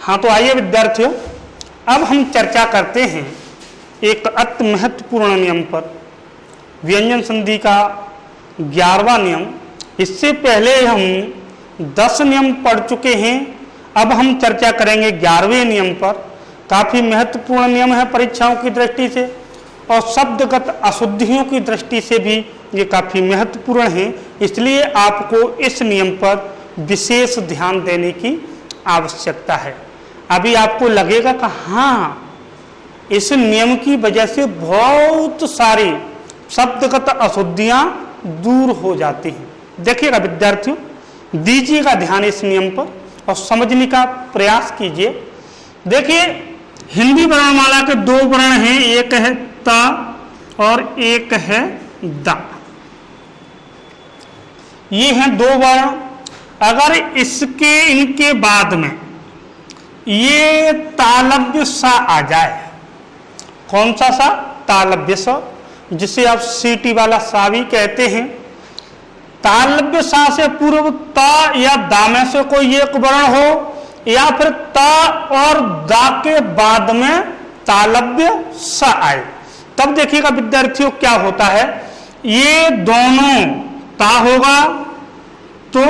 हाँ, तो आइए विद्यार्थियों, अब हम चर्चा करते हैं एक अति महत्वपूर्ण नियम पर, व्यंजन संधि का 11वां नियम। इससे पहले हम 10 नियम पढ़ चुके हैं, अब हम चर्चा करेंगे 11वें नियम पर। काफ़ी महत्वपूर्ण नियम है परीक्षाओं की दृष्टि से और शब्दगत अशुद्धियों की दृष्टि से भी ये काफ़ी महत्वपूर्ण है, इसलिए आपको इस नियम पर विशेष ध्यान देने की आवश्यकता है। अभी आपको लगेगा कि हाँ, इस नियम की वजह से बहुत सारी शब्दगत अशुद्धियां दूर हो जाती हैं। देखिएगा विद्यार्थियों, दीजिएगा ध्यान इस नियम पर और समझने का प्रयास कीजिए। देखिए, हिंदी वर्णमाला के 2 वर्ण हैं, एक है त और एक है द। ये हैं 2 वर्ण। अगर इनके बाद में ये तालव्य सा आ जाए, कौन सा सा? तालव्य सा, जिसे आप सीटी वाला सा भी कहते हैं। तालव्य सा से पूर्व त या दा में से कोई एक वर्ण हो, या फिर त और दा के बाद में तालव्य सा आए, तब देखिएगा विद्यार्थियों क्या होता है। ये दोनों ता होगा तो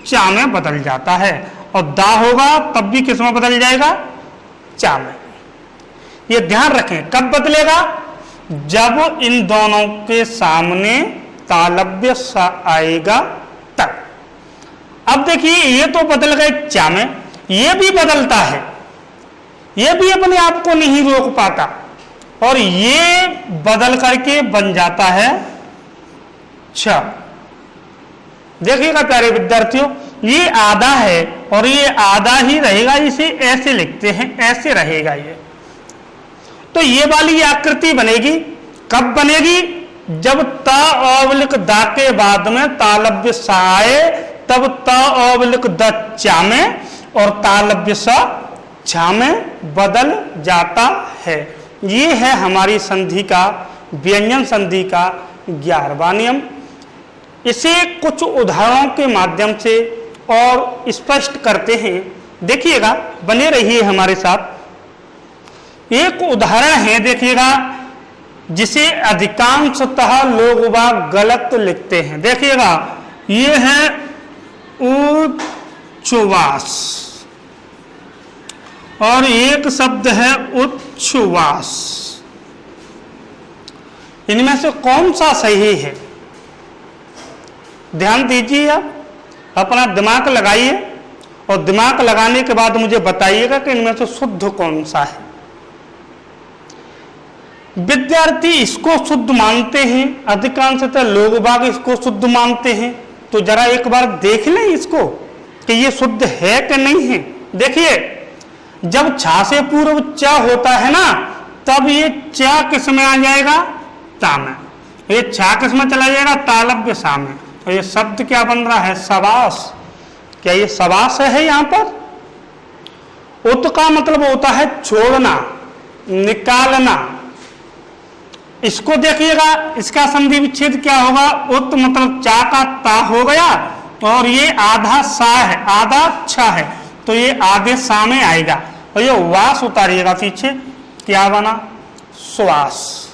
चा में बदल जाता है, और दा होगा तब भी किस में बदल जाएगा? चा में। ये ध्यान रखें, कब बदलेगा? जब इन दोनों के सामने तालव्य सा आएगा तब। अब देखिए, ये तो बदल गए चा में, ये भी बदलता है, ये भी अपने आप को नहीं रोक पाता, और ये बदल करके बन जाता है छ। देखिएगा प्यारे विद्यार्थियों, ये आधा है और ये आधा ही रहेगा, इसे ऐसे लिखते हैं, ऐसे रहेगा ये। तो ये वाली आकृति बनेगी, कब बनेगी? जब त ऑवलिक दा के बाद में तालव्य सा आए, तब त ऑवलिक द चा में और तालव्य सा छा में बदल जाता है। ये है हमारी संधि का, व्यंजन संधि का 11वां नियम। इसे कुछ उदाहरणों के माध्यम से और स्पष्ट करते हैं। देखिएगा, बने रहिए हमारे साथ। एक उदाहरण है, देखिएगा, जिसे अधिकांशतः लोग वह गलत लिखते हैं। देखिएगा, ये है उच्छ्वास और एक शब्द है उच्छ्वास। इनमें से कौन सा सही है? ध्यान दीजिए, आप अपना दिमाग लगाइए और दिमाग लगाने के बाद मुझे बताइएगा कि इनमें से शुद्ध कौन सा है। विद्यार्थी इसको शुद्ध मानते हैं, अधिकांशतः लोग बाग इसको शुद्ध मानते हैं। तो जरा एक बार देख लें इसको कि ये शुद्ध है कि नहीं है। देखिए, जब छा से पूर्व च होता है ना, तब ये च किस में आ जाएगा? ता में। ये छा किस में चला जाएगा? तालव्य सा में। और ये शब्द क्या बन रहा है? सवास। क्या ये सवास है यहाँ पर? उत का मतलब होता है छोड़ना, निकालना। इसको देखिएगा, इसका संधि विच्छेद क्या होगा? उत मतलब चा का ता हो गया, और ये आधा सा है, आधा छा है, तो ये आधे सा में आएगा। और ये वास उतारिएगा पीछे, क्या बना? श्वास।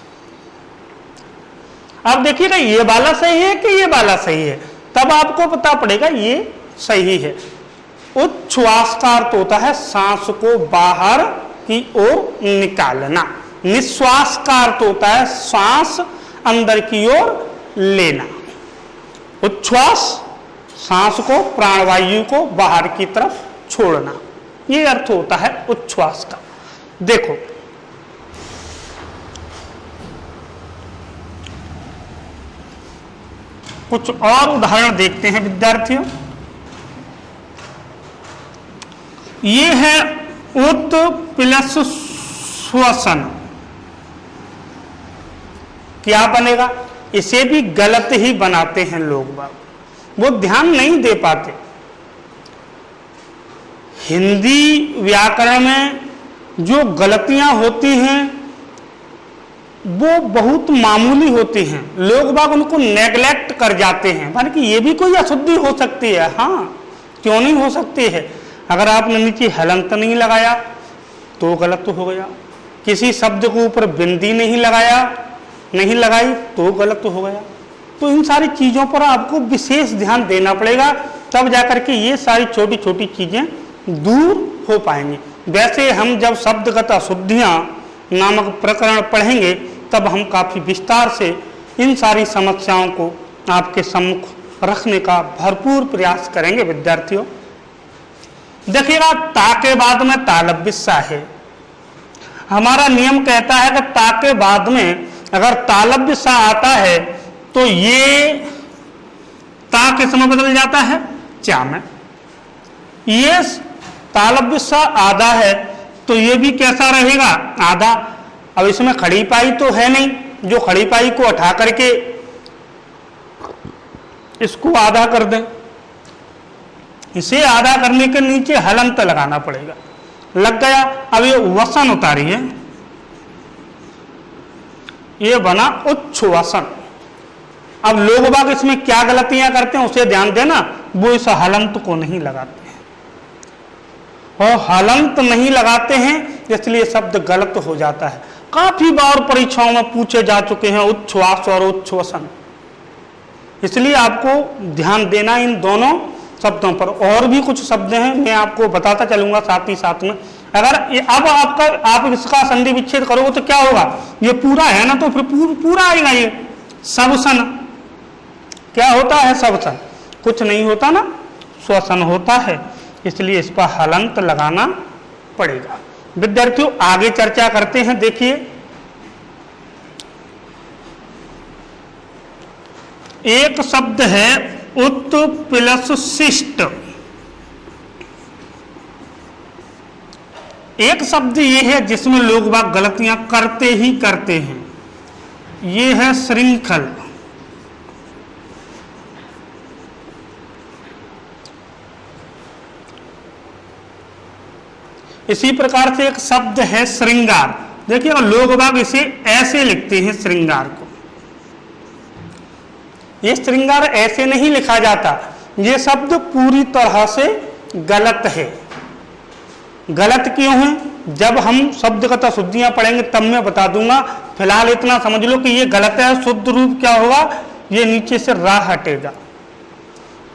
अब देखिएगा, ये वाला सही है कि ये वाला सही है, तब आपको पता पड़ेगा ये सही है। उच्छ्वास का अर्थ होता है सांस को बाहर की ओर निकालना। निश्वास का अर्थ होता है सांस अंदर की ओर लेना। उच्छ्वास सांस को, प्राणवायु को बाहर की तरफ छोड़ना, ये अर्थ होता है उच्छ्वास का। देखो, कुछ और उदाहरण देखते हैं विद्यार्थियों। ये है उत प्लस श्वसन। क्या बनेगा? इसे भी गलत ही बनाते हैं लोग बाग, वो ध्यान नहीं दे पाते। हिंदी व्याकरण में जो गलतियां होती हैं वो बहुत मामूली होती हैं, लोग बाग उनको नेग्लेक्ट कर जाते हैं। माने कि ये भी कोई अशुद्धि हो सकती है। हाँ, क्यों नहीं हो सकती है? अगर आपने नीचे हलंत नहीं लगाया तो गलत हो गया, किसी शब्द के ऊपर बिंदी नहीं लगाई तो गलत हो गया। तो इन सारी चीज़ों पर आपको विशेष ध्यान देना पड़ेगा, तब जाकर के ये सारी छोटी छोटी चीज़ें दूर हो पाएंगी। वैसे हम जब शब्दगत अशुद्धियाँ नामक प्रकरण पढ़ेंगे तब हम काफ़ी विस्तार से इन सारी समस्याओं को आपके सम्मुख रखने का भरपूर प्रयास करेंगे विद्यार्थियों। देखिएगा, ता के बाद में तालव्य सा है। हमारा नियम कहता है कि ता के बाद में अगर तालव्य सा आता है तो ये ता किस में बदल जाता है? चा में। ये तालव्य सा आधा है तो ये भी कैसा रहेगा? आधा। अब इसमें खड़ी पाई तो है नहीं, जो खड़ी पाई को हटा करके इसको आधा कर दें, इसे आधा करने के नीचे हलंत लगाना पड़ेगा। लग गया। अब ये वसन उतारिए, ये बना उच्छ्वसन। अब लोग बाग इसमें क्या गलतियां करते हैं उसे ध्यान देना, वो इस हलंत को नहीं लगाते हैं, और हलंत नहीं लगाते हैं इसलिए शब्द गलत हो जाता है। काफी बार परीक्षाओं में पूछे जा चुके हैं उच्छ्वास और उच्छ्वसन, इसलिए आपको ध्यान देना इन दोनों शब्दों पर। और भी कुछ शब्द हैं, मैं आपको बताता चलूंगा साथ ही साथ में। अगर अब आप इसका संधि विच्छेद करोगे तो क्या होगा? ये पूरा है ना, तो फिर पूरा आएगा। ये सबसन क्या होता है? सबसन कुछ नहीं होता ना, श्वसन होता है, इसलिए इस पर हलंत लगाना पड़ेगा। विद्यार्थियों आगे चर्चा करते हैं। देखिए, एक शब्द है उत प्लस शिष्ट। एक शब्द ये है जिसमें लोग बाग गलतियां करते ही करते हैं, ये है श्रृंखल। इसी प्रकार से एक शब्द है श्रृंगार। देखिए, और लोग बाग इसे ऐसे लिखते हैं श्रृंगार को। ये श्रृंगार ऐसे नहीं लिखा जाता, ये शब्द पूरी तरह से गलत है। गलत क्यों है? जब हम शब्दगत अशुद्धियां पढ़ेंगे तब मैं बता दूंगा। फिलहाल इतना समझ लो कि ये गलत है। शुद्ध रूप क्या होगा? ये नीचे से रा हटेगा,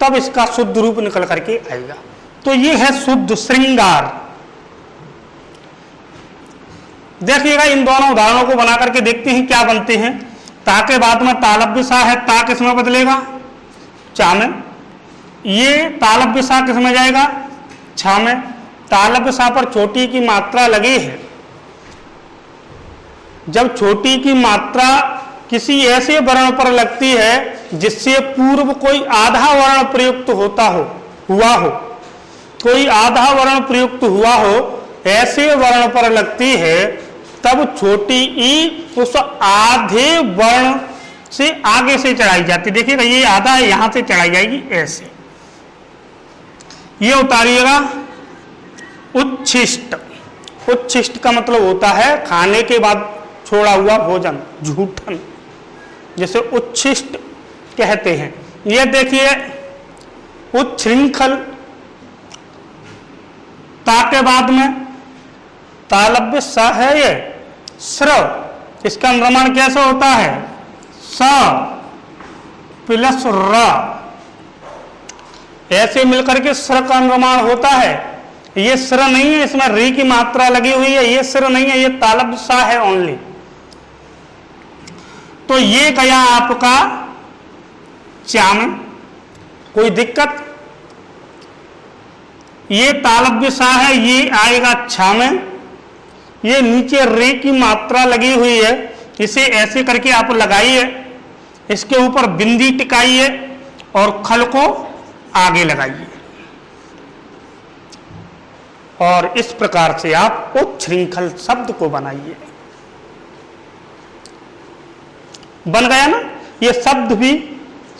तब इसका शुद्ध रूप निकल करके आएगा। तो ये है शुद्ध श्रृंगार। देखिएगा, इन दोनों उदाहरणों को बना करके देखते हैं क्या बनते हैं। ता के बाद में तालव्य सा है, ता किस में बदलेगा? चा में। ये तालव्य सा किस में जाएगा? छा में। तालव्य सा पर छोटी की मात्रा लगी है। जब छोटी की मात्रा किसी ऐसे वर्ण पर लगती है जिससे पूर्व कोई आधा वर्ण प्रयुक्त हुआ हो, कोई आधा वर्ण प्रयुक्त हुआ हो, ऐसे वर्ण पर लगती है, तब छोटी ई उस आधे वर्ण से आगे से चढ़ाई जाती। देखिएगा, ये आधा है, यहां से चढ़ाई जाएगी ऐसे। ये उतारिएगा उच्छिष्ट। उच्छिष्ट का मतलब होता है खाने के बाद छोड़ा हुआ भोजन, झूठन, जैसे उच्छिष्ट कहते हैं। ये देखिए, उच्छृंखल। ता के बाद में तालव्य स है, ये स्र। इसका निर्माण कैसा होता है? स प्लस र, ऐसे मिलकर के स्र का निर्माण होता है। ये स्र नहीं है, इसमें री की मात्रा लगी हुई है, ये स्र नहीं है, ये तालव्य सा है ओनली। तो ये गया आपका चा में, कोई दिक्कत? ये तालव्य सा है, ये आएगा छा में। ये नीचे रे की मात्रा लगी हुई है, इसे ऐसे करके आप लगाइए, इसके ऊपर बिंदी टिकाइए और खल को आगे लगाइए, और इस प्रकार से आप उच्छृंखल शब्द को बनाइए। बन गया ना? ये शब्द भी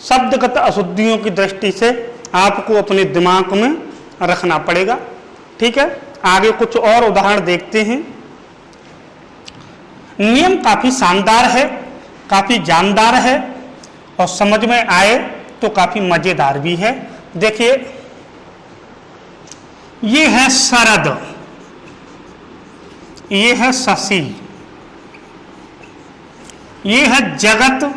शब्दगत अशुद्धियों की दृष्टि से आपको अपने दिमाग में रखना पड़ेगा। ठीक है, आगे कुछ और उदाहरण देखते हैं। नियम काफी शानदार है, काफी जानदार है, और समझ में आए तो काफी मजेदार भी है। देखिए, ये है शरद, ये है शशि, ये है जगत,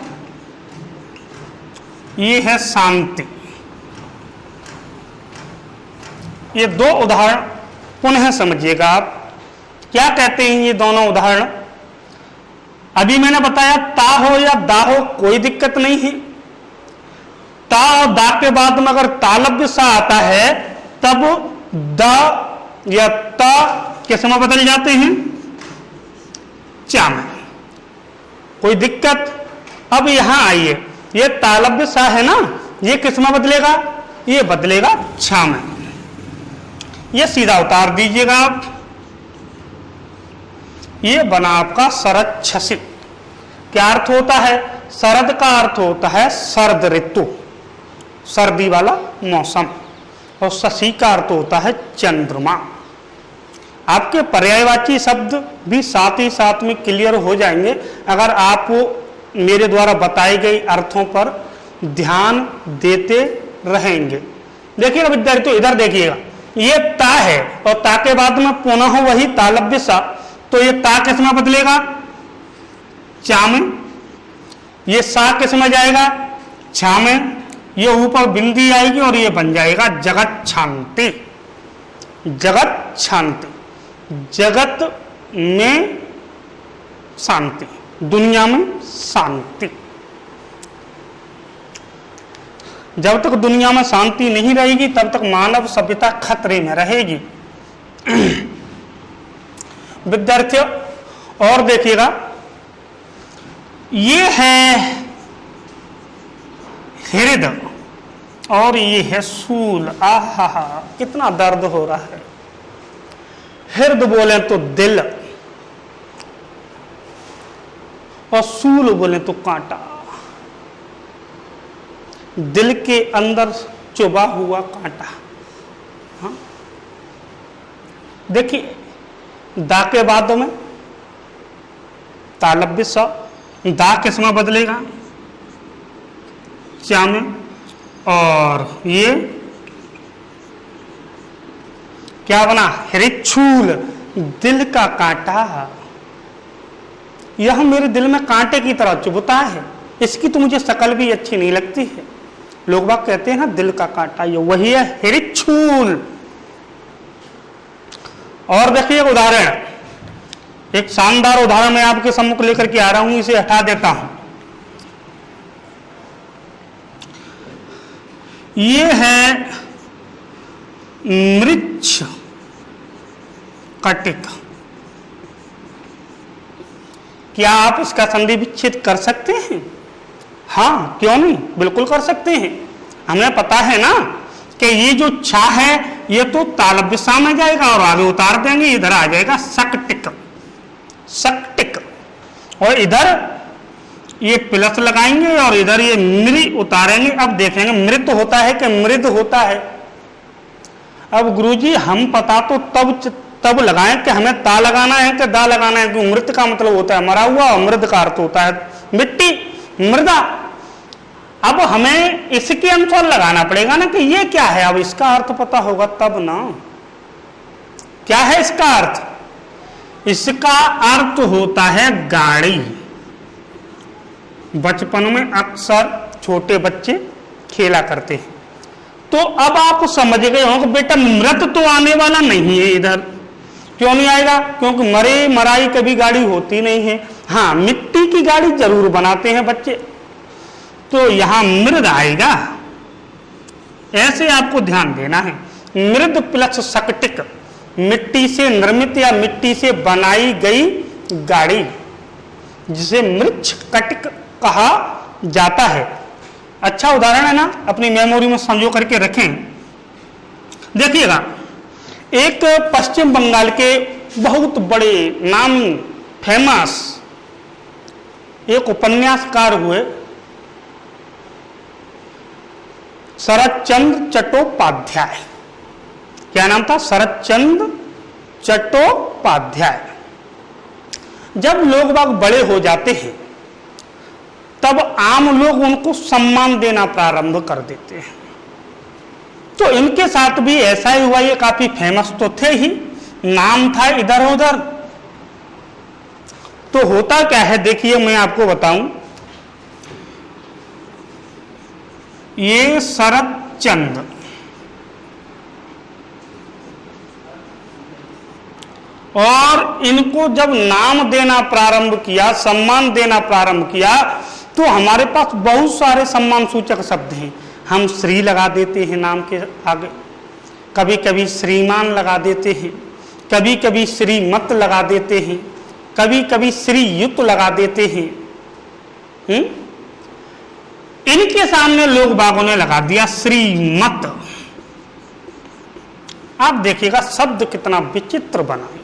ये है शांति। ये दो उदाहरण पुनः समझिएगा आप, क्या कहते हैं ये दोनों उदाहरण। अभी मैंने बताया ता हो या दा हो कोई दिक्कत नहीं है, ता और दा के बाद में अगर तालव्य सा आता है तब द या ता किस में बदल जाते हैं, चा में, कोई दिक्कत। अब यहां आइए, ये तालव्य सा है ना, ये किस में बदलेगा, ये बदलेगा छा में। ये सीधा उतार दीजिएगा आप, ये बना आपका शरद छसित। क्या अर्थ होता है, शरद का अर्थ होता है सर्द ऋतु, सर्दी वाला मौसम, और शशि का अर्थ होता है चंद्रमा। आपके पर्यायवाची शब्द भी साथ ही साथ में क्लियर हो जाएंगे अगर आप मेरे द्वारा बताए गए अर्थों पर ध्यान देते रहेंगे। देखिएगा विद्यार्थियों, इधर देखिएगा, ये ता है और ता के बाद में पुनः वही तालव्य सा, तो ये ता किस में बदलेगा, चा में। ये सा किस में जाएगा, छा में। ये ऊपर बिंदी आएगी और ये बन जाएगा जगत शांति, जगत शांति। जगत में शांति, दुनिया में शांति। जब तक दुनिया में शांति नहीं रहेगी तब तक मानव सभ्यता खतरे में रहेगी। विद्यार्थियों और देखिएगा, ये है हृदय और ये है सूल। आहा, कितना दर्द हो रहा है। हृदय बोले तो दिल और सूल बोले तो कांटा, दिल के अंदर चुभा हुआ कांटा। हाँ? देखिए, दा के बाद में तालव्य स, दा किस में बदलेगा, चा में। और ये क्या बना, हृच्छूल, दिल का कांटा। यह मेरे दिल में कांटे की तरह चुभता है, इसकी तो मुझे शक्ल भी अच्छी नहीं लगती है। लोग बाग कहते हैं ना दिल का कांटा, ये वही है हृच्छूल। और देखिए एक उदाहरण, एक शानदार उदाहरण मैं आपके सम्मुख लेकर के आ रहा हूं, इसे हटा देता हूं। ये है मृच्छ कटिक। क्या आप इसका संधि विच्छेद कर सकते हैं? हाँ, क्यों नहीं, बिल्कुल कर सकते हैं। हमें पता है ना कि ये जो छा है ये तो तालव्य सा में जाएगा और आगे उतार देंगे, इधर आ जाएगा सकटिक, सकटिक। और इधर ये प्लस लगाएंगे और इधर ये मृ उतारेंगे। अब देखेंगे मृत होता है कि मृद होता है। अब गुरुजी हम पता तो तब लगाएं कि हमें ता लगाना है कि दा लगाना है, क्योंकि मृत का मतलब होता है मरा हुआ और मृद का अर्थ होता है मिट्टी, मृदा। अब हमें इसके अनुसार लगाना पड़ेगा ना कि ये क्या है। अब इसका अर्थ पता होगा तब ना। क्या है इसका अर्थ? इसका अर्थ होता है गाड़ी। बचपन में अक्सर छोटे बच्चे खेला करते हैं। तो अब आप समझ गए हो कि बेटा मृत तो आने वाला नहीं है इधर। क्यों नहीं आएगा? क्योंकि मरे मराई कभी गाड़ी होती नहीं है। हाँ, मिट्टी की गाड़ी जरूर बनाते हैं बच्चे, तो यहां मृद आएगा। ऐसे आपको ध्यान देना है। मृद प्लस सकटिक, मिट्टी से निर्मित या मिट्टी से बनाई गई गाड़ी, जिसे मृच्छ कटिक कहा जाता है। अच्छा उदाहरण है ना, अपनी मेमोरी में संजो करके रखें। देखिएगा, एक पश्चिम बंगाल के बहुत बड़े नामी फेमस एक उपन्यासकार हुए शरतचंद्र चट्टोपाध्याय। क्या नाम था? शरतचंद्र चट्टोपाध्याय। जब लोग बाग बड़े हो जाते हैं तब आम लोग उनको सम्मान देना प्रारंभ कर देते हैं। तो इनके साथ भी ऐसा ही हुआ, ये काफी फेमस तो थे ही, नाम था इधर उधर। तो होता क्या है, देखिए मैं आपको बताऊं, ये शरद चंद्र, और इनको जब नाम देना प्रारंभ किया, सम्मान देना प्रारंभ किया, तो हमारे पास बहुत सारे सम्मान सूचक शब्द हैं। हम श्री लगा देते हैं नाम के आगे, कभी कभी श्रीमान लगा देते हैं, कभी कभी श्रीमत लगा देते हैं, कभी कभी श्रीयुक्त लगा देते हैं। इनके सामने लोग बागों ने लगा दिया श्रीमत। आप देखिएगा शब्द कितना विचित्र बना है।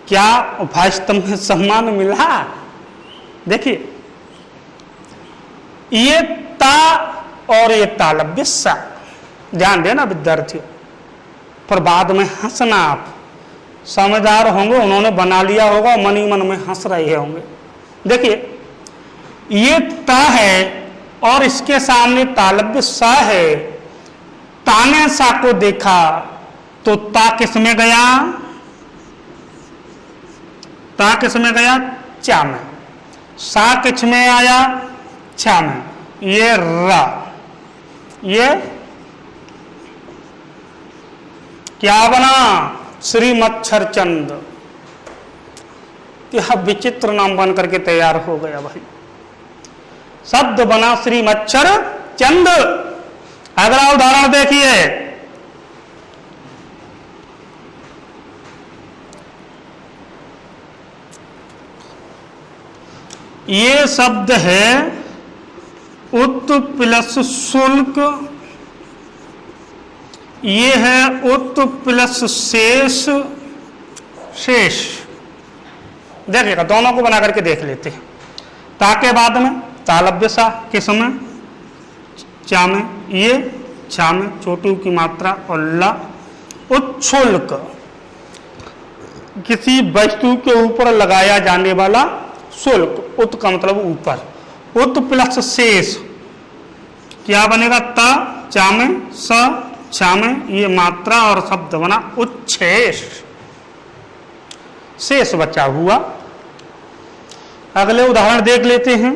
क्या वास्तव में सम्मान मिला? देखिए, ये ता और ये तालव्य सा, ध्यान देना विद्यार्थियों, पर बाद में हंसना। आप समझदार होंगे, उन्होंने बना लिया होगा, मन ही मन में हंस रहे होंगे। देखिए, ये ता है और इसके सामने तालव्य सा है। ताने सा को देखा तो ता किस में गया? ता किस में गया? चा में। सा किस में आया? छा में। ये रा, ये क्या बना? श्री मच्छर चंद। यह विचित्र नाम बन करके तैयार हो गया भाई। शब्द बना श्री मच्छर चंद। अगला उदाहरण देखिए, ये शब्द है उत प्लस शुल्क, ये है उत प्लस शेष। शेष देखिएगा, दोनों को बना करके देख लेते हैं। ता के बाद में तालव्य सा, किस में? चा में। ये छा में, छोटू की मात्रा और ला। उच्छुल्क, किसी वस्तु के ऊपर लगाया जाने वाला शुल्क। उत का मतलब ऊपर। उत प्लस शेष, क्या बनेगा? ता चा में, स छा में, ये मात्रा और शब्द बना उच्छेष। शेष बचा हुआ। अगले उदाहरण देख लेते हैं।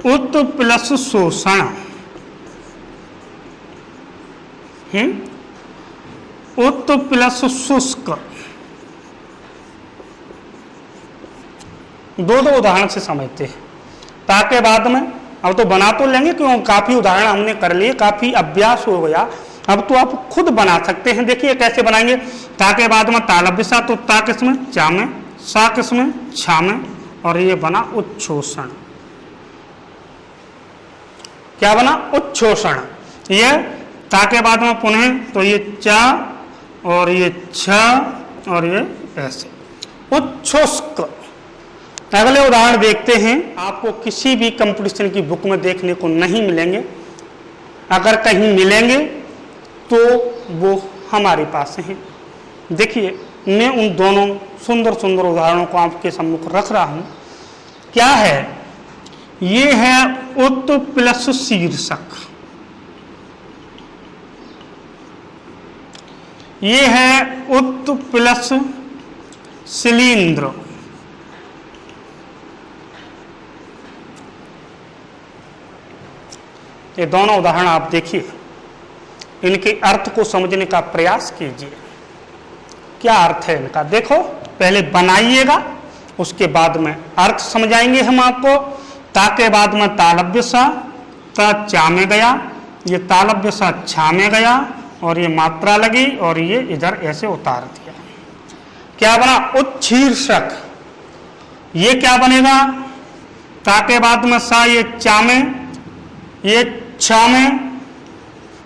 उत प्लस शोषण। उत प्लस शुष्क। दो उदाहरण से समझते हैं। ता के बाद में अब तो बना तो लेंगे, क्यों? काफी उदाहरण हमने कर लिए, काफी अभ्यास हो गया। अब तो आप खुद बना सकते हैं। देखिए कैसे बनाएंगे। ता के बाद में तालव्य सा, तो ता किसमें? चा में। सा किसमें? छा में। और ये बना उच्छोषण। क्या बना? उच्छोषण। ये ता के बाद में पुनः, तो ये चा और ये छा और ये ऐसे उच्छोष्क। अगले उदाहरण देखते हैं। आपको किसी भी कंपटीशन की बुक में देखने को नहीं मिलेंगे। अगर कहीं मिलेंगे तो वो हमारे पास हैं। देखिए, मैं उन दोनों सुंदर सुंदर उदाहरणों को आपके सम्मुख रख रहा हूं। क्या है? ये है उत प्लस शीर्षक, ये है उत प्लस शिलींद्र, ये दोनों उदाहरण आप देखिए, इनके अर्थ को समझने का प्रयास कीजिए। क्या अर्थ है इनका? देखो, पहले बनाइएगा, उसके बाद में अर्थ समझाएंगे हम आपको। ता के बाद में तालव्य सा, ता चा में गया, ये तालव्य सा छा में गया और ये मात्रा लगी और ये इधर ऐसे उतार दिया। क्या बना? उच्छीर्षक। ये क्या बनेगा? ता के बाद में सा, ये चा में, ये छा में।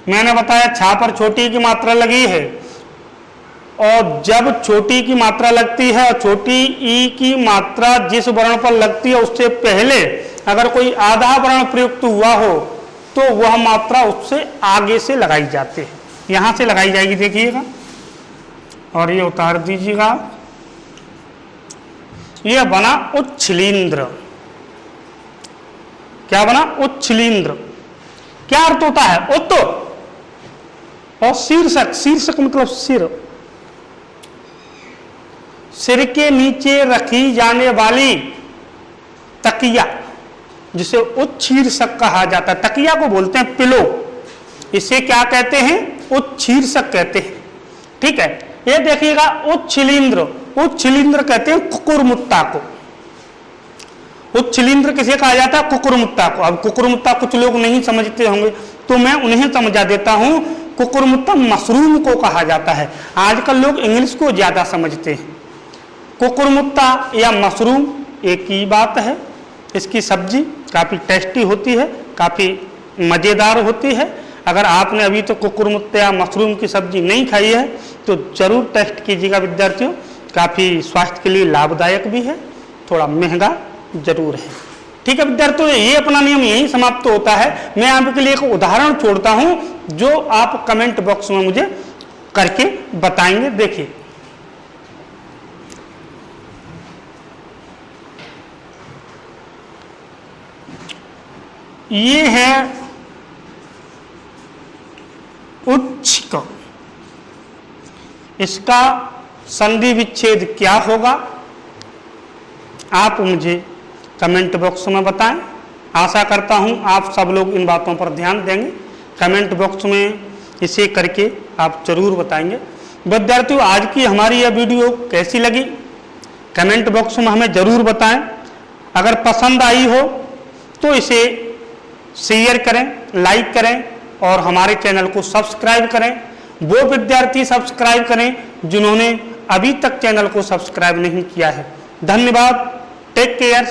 मैंने बताया छा पर छोटी की मात्रा लगी है, और जब छोटी की मात्रा लगती है और छोटी ई की मात्रा जिस वर्ण पर लगती है उससे पहले अगर कोई आधा वर्ण प्रयुक्त हुआ हो तो वह मात्रा उससे आगे से लगाई जाती है। यहां से लगाई जाएगी, देखिएगा। और ये उतार दीजिएगा। ये बना उच्छिलिंद्र। क्या बना? उच्छिलिंद्र। क्या अर्थ होता है? उत और शीर्षक। शीर्षक मतलब सिर। सिर के नीचे रखी जाने वाली तकिया, जिसे उच्छीर्षक कहा जाता है। तकिया को बोलते हैं पिलो। इसे क्या कहते हैं? उच्छीर्षक कहते हैं। ठीक है, ये देखिएगा उच्छिलिंद्र। उच्छिलिंद्र कहते हैं कुकुरमुत्ता को। उच्छिलिंद्र किसे कहा जाता है? कुकुरमुत्ता को। अब कुकुरमुत्ता कुछ लोग नहीं समझते होंगे तो मैं उन्हें समझा देता हूं। कुकुरमुत्ता मशरूम को कहा जाता है। आजकल लोग इंग्लिश को ज्यादा समझते हैं। कुकुरमुत्ता या मशरूम एक ही बात है। इसकी सब्जी काफी टेस्टी होती है, काफी मजेदार होती है। अगर आपने अभी तो कुकुरमुत्ता या मशरूम की सब्जी नहीं खाई है तो जरूर टेस्ट कीजिएगा विद्यार्थियों। काफी स्वास्थ्य के लिए लाभदायक भी है, थोड़ा महंगा जरूर है। ठीक है विद्यार्थियों, ये अपना नियम यही समाप्त होता है। मैं आपके लिए एक उदाहरण छोड़ता हूं जो आप कमेंट बॉक्स में मुझे करके बताएंगे। देखिए, ये है उच्छिक। इसका संधि विच्छेद क्या होगा? आप मुझे कमेंट बॉक्स में बताएं। आशा करता हूं आप सब लोग इन बातों पर ध्यान देंगे। कमेंट बॉक्स में इसे करके आप जरूर बताएंगे। विद्यार्थियों, आज की हमारी यह वीडियो कैसी लगी कमेंट बॉक्स में हमें जरूर बताएं। अगर पसंद आई हो तो इसे शेयर करें, लाइक करें और हमारे चैनल को सब्सक्राइब करें। वो विद्यार्थी सब्सक्राइब करें जिन्होंने अभी तक चैनल को सब्सक्राइब नहीं किया है। धन्यवाद। Take care.